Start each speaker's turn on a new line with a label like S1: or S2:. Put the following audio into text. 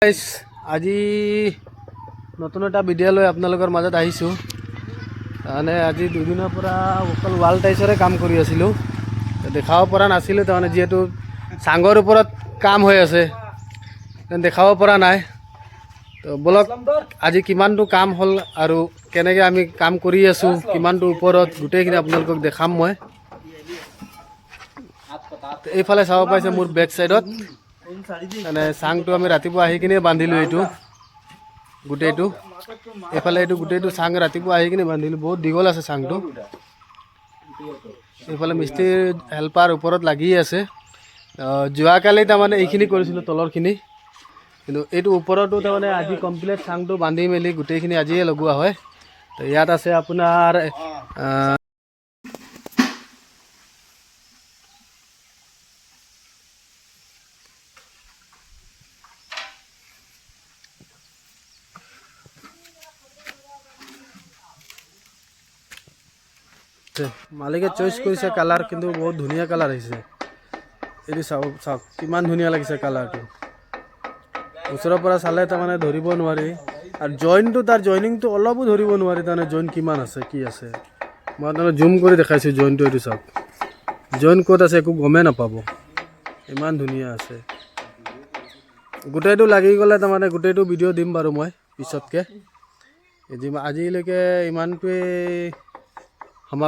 S1: Guys আজি নতুন এটা ভিডিঅ' লৈ আপোনালোকৰ মাজত আহিছোঁ। মানে আজি দুদিনৰ পৰা অকল ৱাল টাইলছৰে কাম কৰি আছিলোঁ, দেখাব পৰা নাছিলোঁ। তাৰমানে যিহেতু চাঙৰ ওপৰত কাম হৈ আছে দেখাব পৰা নাই। তো বলক আজি কিমানটো কাম হ'ল আৰু কেনেকৈ আমি কাম কৰি আছোঁ, কিমানটো ওপৰত গোটেইখিনি আপোনালোকক দেখাম মই। এইফালে চাব পাইছে মোৰ বেক চাইডত মানে চাংটো আমি ৰাতিপুৱা আহি কিনে বান্ধিলোঁ। এইটো গোটেইটো এইফালে এইটো গোটেইটো চাং ৰাতিপুৱা আহি কিনে বান্ধিলোঁ। বহুত দীঘল আছে চাংটো। এইফালে মিস্ত্ৰী হেল্পাৰ ওপৰত লাগি আছে। যোৱাকালি তাৰমানে এইখিনি কৰিছিলোঁ তলৰখিনি, কিন্তু এইটো ওপৰতো তাৰমানে আজি কমপ্লিট চাংটো বান্ধি মেলি গোটেইখিনি আজিয়ে লগোৱা হয়। তো ইয়াত আছে আপোনাৰ মালিকে চইচ কৰিছে কালাৰ, কিন্তু বহুত ধুনীয়া কালাৰ আহিছে। এইটো চাওক চাওক কিমান ধুনীয়া লাগিছে কালাৰটো। ওচৰৰ পৰা চালে তাৰমানে ধৰিব নোৱাৰি। আৰু জইনটো তাৰ জইনিংটো অলপো ধৰিব নোৱাৰি, তাৰমানে জইন কিমান আছে কি আছে। মই তাৰমানে জুম কৰি দেখাইছোঁ জইনটো। এইটো চাওক জইন ক'ত আছে একো গমেই নাপাব, ইমান ধুনীয়া আছে। গোটেইটো লাগি গ'লে তাৰমানে গোটেইটো ভিডিঅ' দিম বাৰু মই পিছতকৈ। আজিলৈকে ইমানটোৱেই সমাপ্ত।